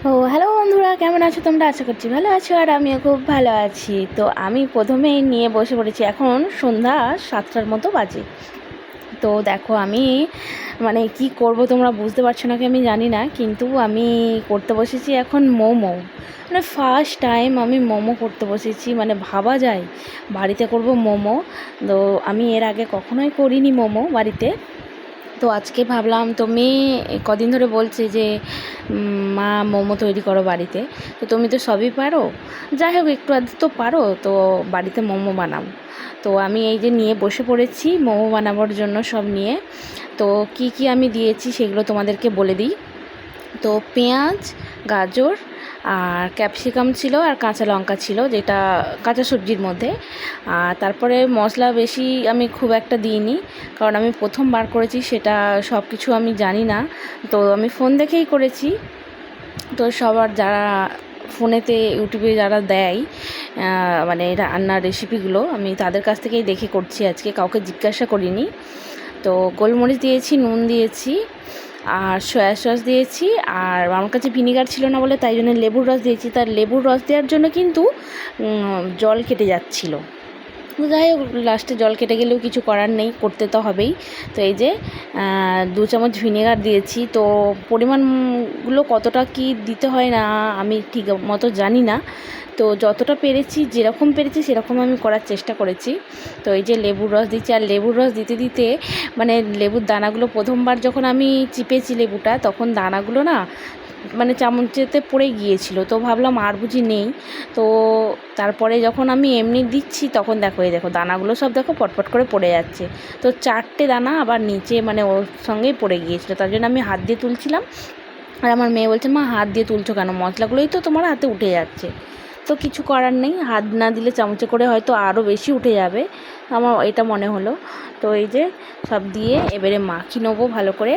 Hello বন্ধুরা, কেমন আছো তোমরা? আশা করছি ভালো আছো, আর আমিও খুব ভালো আছি। তো আমি প্রথমেই নিয়ে বসে পড়েছি। এখন সন্ধ্যা 7টার মতো বাজে। তো দেখো, আমি কি করব তোমরা বুঝতে পারছো না কি আমি জানি না, কিন্তু আমি করতে বসেছি এখন মোমো। ফার্স্ট টাইম আমি মোমো করতে বসেছি। ভাবা যায় বাড়িতে করব মোমো। তো আমি এর আগে কখনোই করিনি মোমো বাড়িতে। তো আজকে ভাবলাম, তুমি কদিন ধরে বলছে যে মা মোমো তৈরি করো বাড়িতে, তো তুমি তো সবই পারো, যাই হোক একটু আধটু তো পারো, তো বাড়িতে মোমো বানাও। তো আমি এই যে নিয়ে বসে পড়েছি মোমো বানাবার জন্য সব নিয়ে। তো কি কি আমি দিয়েছি সেগুলো তোমাদেরকে বলে দিই। তো পেঁয়াজ, গাজর আর ক্যাপসিকাম ছিল, আর কাঁচা লঙ্কা ছিল, যেটা কাঁচা সবজির মধ্যে। আর তারপরে মশলা বেশি আমি খুব একটা দিইনি, কারণ আমি প্রথমবার করেছি, সেটা সব কিছু আমি জানি না। তো আমি ফোন দেখেই করেছি। তো সবার যারা ফোনেতে ইউটিউবে যারা দেয় রান্নার রেসিপিগুলো, আমি তাদের কাছ থেকেই দেখে করছি আজকে, কাউকে জিজ্ঞাসা করিনি। তো গোলমরিচ দিয়েছি, নুন দিয়েছি, আর সয়া সস দিয়েছি। আর আমার কাছে ভিনিগার ছিল না বলে তাই জন্য লেবুর রস দিয়েছি। তার লেবুর রস দেওয়ার জন্য কিন্তু জল কেটে যাচ্ছিলো। যাই হোক, লাস্টে জল কেটে গেলেও কিছু করার নেই, করতে তো হবেই। তো এই যে 2 চামচ ভিনেগার দিয়েছি। তো পরিমাণগুলো কতটা কি দিতে হয় না আমি ঠিক মতো জানি না। তো যতটা পেরেছি, যেরকম পেরেছি সেরকম আমি করার চেষ্টা করেছি। তো এই যে লেবুর রস দিচ্ছি, আর লেবুর রস দিতে দিতে লেবুর দানাগুলো প্রথমবার যখন আমি চিপেছি লেবুটা, তখন দানাগুলো না চামচেতে পড়ে গিয়েছিল। তো ভাবলাম আর বুঝি নেই। তো তারপরে যখন আমি এমনি দিচ্ছি, তখন দেখো, এই দেখো দানাগুলো সব দেখো পটপট করে পড়ে যাচ্ছে। তো 4টে দানা আবার নিচে ওর সঙ্গেই পড়ে গিয়েছিলো, তার জন্য আমি হাত দিয়ে তুলছিলাম। আর আমার মেয়ে বলছে, মা হাত দিয়ে তুলছো কেন, মশলাগুলোই তো তোমার হাতে উঠে যাচ্ছে। তো কিছু করার নেই, হাত না দিলে চামচে করে হয়তো আরও বেশি উঠে যাবে, আমার এটা মনে হলো। তো এই যে সব দিয়ে এবারে মাখিয়ে নেবো ভালো করে।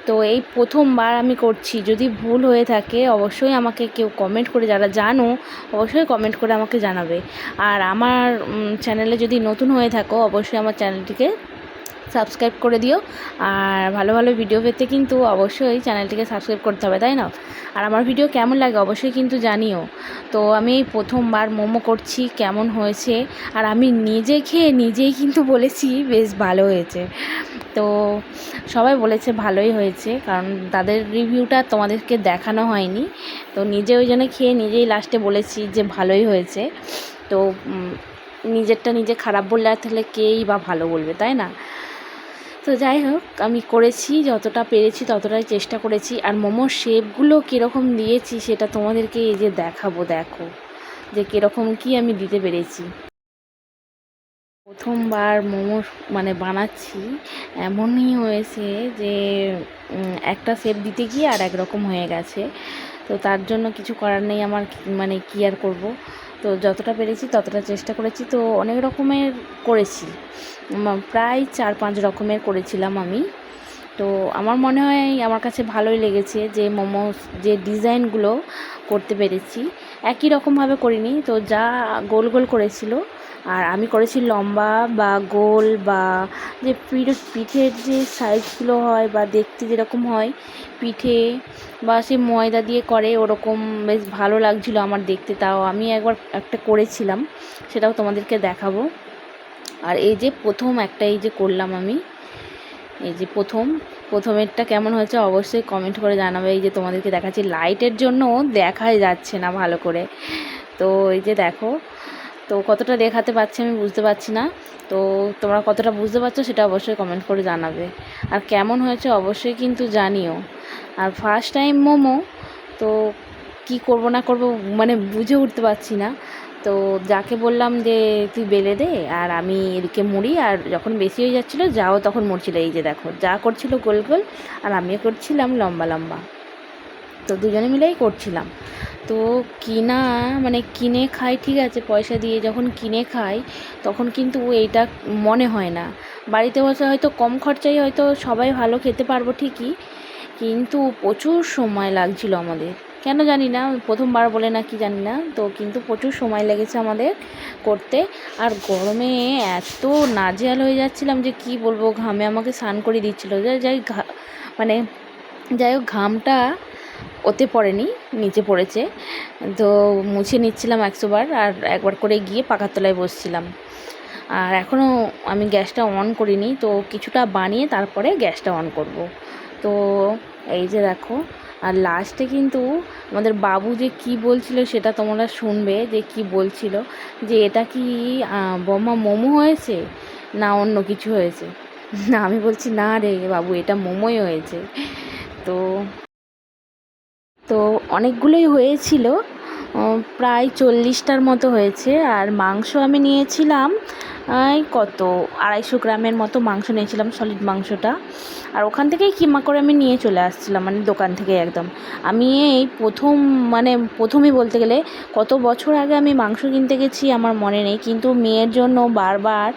তো এই প্রথমবার আমি করছি, যদি ভুল হয়ে থাকে অবশ্যই আমাকে কেউ কমেন্ট করে, যারা জানো অবশ্যই কমেন্ট করে আমাকে জানাবে। আর আমার চ্যানেলে যদি নতুন হয়ে থাকো, অবশ্যই আমার চ্যানেলটিকে সাবস্ক্রাইব করে দিও। আর ভালো ভালো ভিডিও পেতে কিন্তু অবশ্যই চ্যানেলটিকে সাবস্ক্রাইব করতে হবে, তাই না? আর আমার ভিডিও কেমন লাগে অবশ্যই কিন্তু জানিও। তো আমি এই প্রথমবার মোমো করছি, কেমন হয়েছে, আর আমি নিজে খেয়ে নিজেই কিন্তু বলেছি বেশ ভালো হয়েছে। তো সবাই বলেছে ভালোই হয়েছে, কারণ তাদের রিভিউটা তোমাদেরকে দেখানো হয়নি। তো নিজে ওই জন্য খেয়ে নিজেই লাস্টে বলেছি যে ভালোই হয়েছে। তো নিজেরটা নিজে খারাপ বললে আর তাহলে কেই বা ভালো বলবে, তাই না? তো যাই হোক, আমি করেছি, যতটা পেরেছি ততটাই চেষ্টা করেছি। আর মোমোর শেপগুলো কীরকম দিয়েছি সেটা তোমাদেরকে এই যে দেখাবো, দেখো যে কীরকম কি আমি দিতে পেরেছি। প্রথমবার মোমো বানাচ্ছি, এমনই হয়েছে যে একটা শেপ দিতে গিয়ে আর একরকম হয়ে গেছে। তো তার জন্য কিছু করার নেই আমার, কী আর করব। তো যতটা পেরেছি ততটা চেষ্টা করেছি। তো অনেক রকমের করেছি, প্রায় 4-5 রকমের করেছিলাম আমি। তো আমার মনে হয় আমার কাছে ভালোই লেগেছে যে মোমোস যে ডিজাইনগুলো করতে পেরেছি। একই রকমভাবে করিনি, তো যা গোল গোল করেছিল, আর আমি করেছি লম্বা বা গোল, বা যে পিঠের যে সাইজগুলো হয় বা দেখতে যেরকম হয় পিঠে, বা সে ময়দা দিয়ে করে ওরকম, বেশ ভালো লাগছিলো আমার দেখতে। তাও আমি একবার একটা করেছিলাম, সেটাও তোমাদেরকে দেখাবো। আর এই যে প্রথম একটা এই যে করলাম আমি, এই যে প্রথমেরটা কেমন হয়েছে অবশ্যই কমেন্ট করে জানাবে। এই যে তোমাদেরকে দেখাচ্ছি, লাইটের জন্য দেখাই যাচ্ছে না ভালো করে। তো এই যে দেখো, তো কতটা দেখাতে পারছি আমি বুঝতে পারছি না। তো তোমরা কতটা বুঝতে পারছো সেটা অবশ্যই কমেন্ট করে জানাবে। আর কেমন হয়েছে অবশ্যই কিন্তু জানিও। আর ফার্স্ট টাইম মোমো, তো কি করব না করব বুঝে উঠতে পারছি না। তো যাকে বললাম যে তুই বেলে দে আর আমি এদিকে মুড়ি, আর যখন বেশি হয়ে যাচ্ছিলো যাও তখন মুড়ছিল। এই যে দেখো, যা করছিল গোল গোল, আর আমিও করছিলাম লম্বা লম্বা। তো দুজনে মিলেই করছিলাম। তো কিনে খাই, ঠিক আছে, পয়সা দিয়ে যখন কিনে খাই তখন কিন্তু এইটা মনে হয় না। বাড়িতে বসে হয়তো কম খরচায় হয়তো সবাই ভালো খেতে পারবো ঠিকই, কিন্তু প্রচুর সময় লাগছিল আমাদের, কেন জানি না, প্রথমবার বলে না কি জানি না। তো কিন্তু প্রচুর সময় লেগেছে আমাদের করতে। আর গরমে এত নাজেহাল হয়ে যাচ্ছিলাম যে কি বলবো, ঘামে আমাকে স্নান করে দিচ্ছিলো। যাই হোক, ঘামটা ওতে পড়েনি, নিচে পড়েছে। তো মুছে নিচ্ছিলাম 100 বার, আর একবার করে গিয়ে পাখার তলায় বসছিলাম। আর এখনও আমি গ্যাসটা অন করিনি, তো কিছুটা বানিয়ে তারপরে গ্যাসটা অন করব। তো এই যে দেখো, আর লাস্টে কিন্তু আমাদের বাবু যে কি বলছিল সেটা তোমরা শুনবে, যে কি বলছিল, যে এটা কি বৌমা মোমো হয়েছে না অন্য কিছু হয়েছে। না, আমি বলছি না রে বাবু, এটা মোমোই হয়েছে। তো তো অনেকগুলোই হয়েছিল, প্রায় 40টার মতো হয়েছে। আর মাংস আমি নিয়েছিলাম কত 250 গ্রামের মতো মাংস নিয়েছিলাম, সলিড মাংসটা। আর ওখান থেকেই কিমা করে আমি নিয়ে চলে আসছিলাম, মানে দোকান থেকে একদম। আমি এই প্রথম, মানে প্রথমই বলতে গেলে, কত বছর আগে আমি মাংস কিনতে গেছি আমার মনে নেই, কিন্তু মেয়ের জন্য বারবার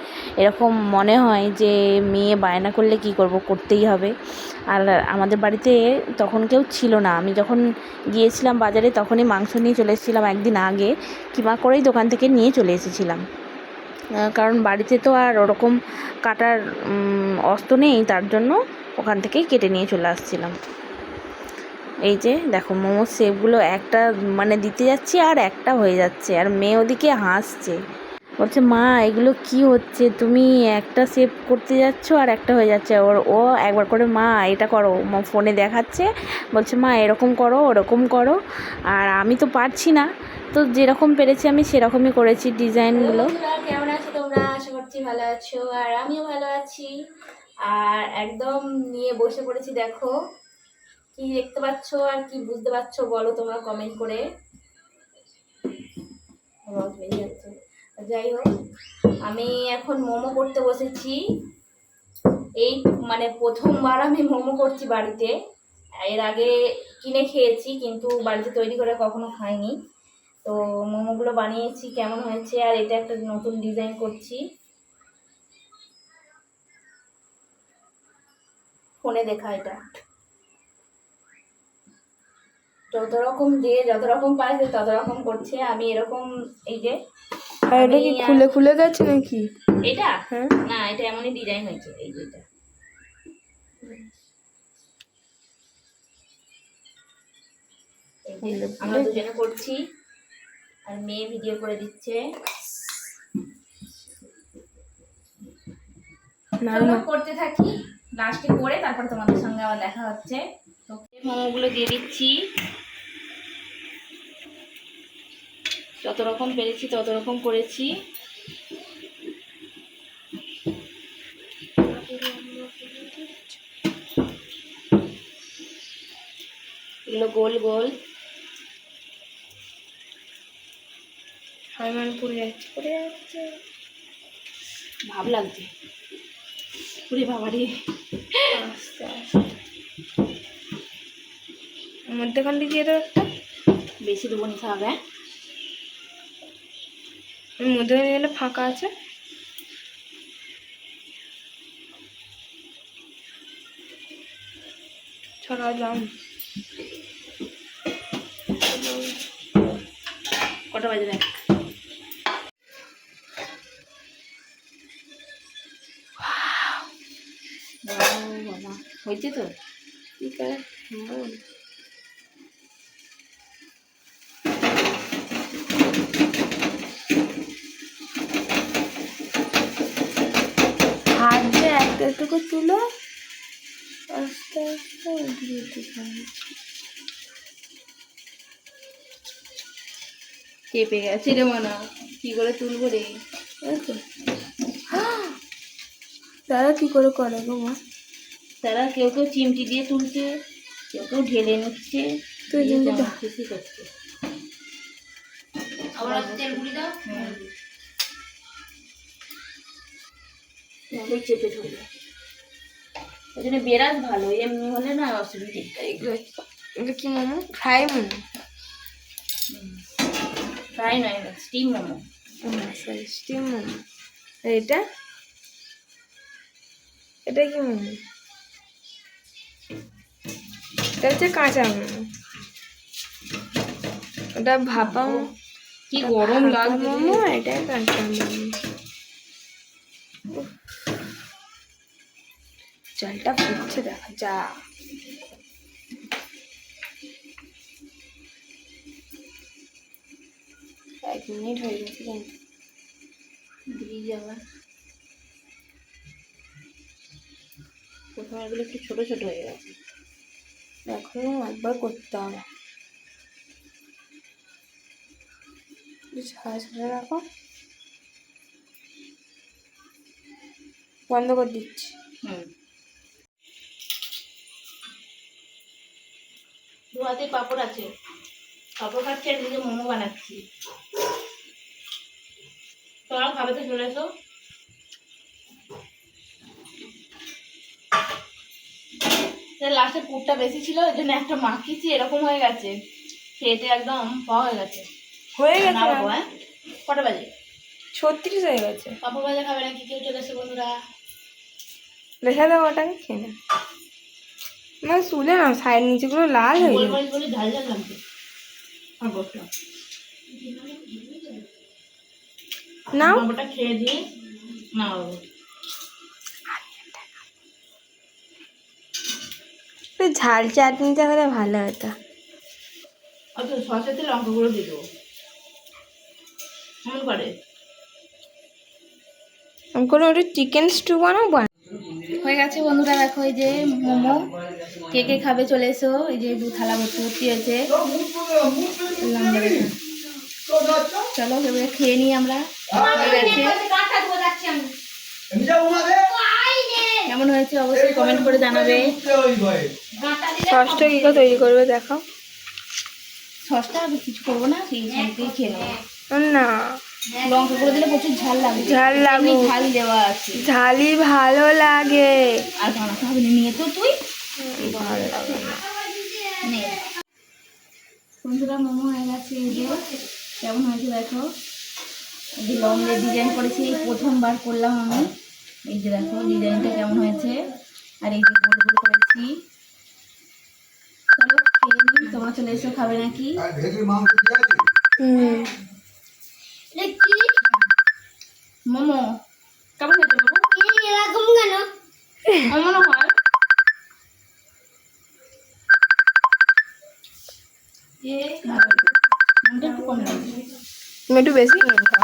এরকম মনে হয় যে মেয়ে বায়না করলে কি করব, করতেই হবে। আর আমাদের বাড়িতে তখন কেউ ছিল না, আমি যখন গিয়েছিলাম বাজারে তখনই মাংস নিয়ে চলে এসেছিলাম, একদিন আগে কিমা করেই দোকান থেকে নিয়ে চলে এসেছিলাম। কারণ বাড়িতে তো আর ওরকম কাটার অস্ত্র নেই, তার জন্য ওখান থেকেই কেটে নিয়ে চলে আসছিলাম। এই যে দেখো, মোমোর শেপগুলো একটা মানে দিতে যাচ্ছি আর একটা হয়ে যাচ্ছে, আর মেয়ে ওদিকে হাসছে, বলছে মা এগুলো কি হচ্ছে, তুমি একটা শেপ করতে যাচ্ছ আর একটা হয়ে যাচ্ছে। ও একবার করে মা এটা করো, ফোনে দেখাচ্ছে, বলছে মা এরকম করো ওরকম করো। আর আমি তো পারছি না, তো যেরকম পেরেছি আমি সেরকমই করেছি ডিজাইনগুলো। কেমন আছো তোমরা? আশা করছি ভালো আছো, আর আমিও ভালো আছি। আর একদম নিয়ে বসে পড়েছি, দেখো কি দেখতে পাচ্ছ আর কি বুঝতে পারছো বলো তোমরা কমেন্ট করে। যাই হোক, আমি এখন মোমো করতে বসেছি। এই মানে প্রথমবার আমি মোমো করছি বাড়িতে। এর আগে কিনে খেয়েছি, কিন্তু বাড়িতে তৈরি করে কখনো খাইনি। তো মোমোগুলো বানিয়েছি, কেমন হয়েছে। আর এটা একটা নতুন ডিজাইন করছি, ফোনে দেখা। এটা যত রকম দিয়ে যত রকম পাইছে তত রকম করছে। আমি এরকম, এই যে এটা কি খুলে খুলে গেছে নাকি? এটা না, এটা এমনই ডিজাইন হয়েছে। এই যে এটা আমরা দুজনে করছি, আর মেয়ে ভিডিও করে দিচ্ছে। করতে থাকি, লাস্টে করে তারপর তোমাদের সঙ্গে আবার দেখা হচ্ছে। তো মোমোগুলো দিয়ে দিচ্ছি, যত রকম পেরেছি তত রকম করেছি। এগুলো গোল গোল পড়ে যাচ্ছে ভাব লাগছে, পুরি বাবারি। আস্তে আস্তে মধ্যেখান দিয়ে দাও একটা, বেশি দেবো নিতে হবে। মধ্যেখানে গেলে ফাঁকা আছে, ছড়ালাম। কটা বাজে দেখ? বাবা হয়েছে তো, ঠিক আছে। হাত দিয়ে একটা একটু তুলো, আস্তে আস্তে উঠিয়ে দিতে হবে। চেপে গেছে রে মানা, কি করে তুলবো রে? তারা কি করে করে গো মা? তারা কেউ কেউ চিমটি দিয়ে তুলছে, কেউ কেউ ঢেলে নিচ্ছে, তুই যেমন খুশি করছে। আবার তেল গুঁড়ি দাও, চেপে ধরবে। ওই জন্য বেরাজ ভালো, এমনি হলে না অসুবিধে। এগুলো কি মোমো? ফ্রাই মোমো? ফ্রাই নয়, steam momo. Sorry, steam momo. এটা এটা কি মোমো? এটা হচ্ছে কাঁচা মোমো, ওটা ভাপা কি গরম লাগছে মোমো, এটা কাঁচা মোমো। জলটা ফুটছে, দেখা যা। 5 মিনিট হয়ে গেছে কিন্তু দিয়ে যাবে। প্রথমে এগুলো একটু ছোট ছোট হয়ে গেছে। এখনো একবার করতে হবে। সাড়ে ছটা রাখো, বন্ধ করে দিচ্ছি। দু হাতে পাঁপড় আছে, পাঁপড় খাচ্ছি আর নিজে মোমো বানাচ্ছি। তোমরা খাবে তো চলে এসো। লাস্টে পুরটা বেশি ছিল, ওই জন্য একটা মাখিয়েছি, এরকম হয়ে গেছে, খেতে একদম পাওয়া হয়ে গেছে। হয়ে গেছে না বাবু, হ্যাঁ কটা বাজে? 36 হয়ে গেছে। পাঁপড় ভাজা খাবে নাকি কেউ? চলে এসো বন্ধুরা। রেখে দাও ওটাকে, খেয়ে নে। না শুলে না, সাইড নিচেগুলো লাল হয়ে গেছে। গোলমরিচ বলে ঝাল ঝাল লাগছে পাঁপড়টা। নাও, পাঁপড়টা খেয়ে দিয়ে না বাবু। ঝাল চাটনিটা হলে ভালো হতো। আচ্ছা, সসেতে লঙ্কা গুঁড়ো দিয়ে দেবো, এমন করে। আমি কোনো ওটা চিকেন স্টু বানাবো। হয়ে গেছে বন্ধুরা, দেখো এই যে মোমো। কে কে খাবে চলে এসো। এই যে 2 থালা ভর্তি হয়েছে। চলো এবারে খেয়ে নিই আমরা। হয়ে গেছে। কেমন হয়েছে অবশ্যই কমেন্ট করে জানাবে। সসটা কি করে তৈরি করবে দেখাও। সসটা আমি কিছু করবো না, সেই সাথেই খেয়ে নেবো। না, লঙ্কা করে দিলে প্রচুর ঝাল লাগবে। ঝাল লাগবে, এমনি ঝাল দেওয়া আছে। ঝালই ভালো লাগে। আর বানাতে হবে না, নিয়ে তো তুই ভালো লাগে না। নে। বন্ধুরা মোমো হয়ে গেছে, এই যে কেমন হয়েছে দেখো। এই যে লম্বা ডিজাইন করেছি, এই প্রথমবার করলাম আমি। এই যে দেখো ডিজাইনটা কেমন হয়েছে। আর এই যে গোল গোল করেছি। চলো খেয়ে নিই, তোমরা চলে এসো, খাবে নাকি? মোমো কেমন হয়েছে বাবু? এরকম কেন এমন হয়? একটু কম লাগছে। একটু বেশি নিয়ে খাও।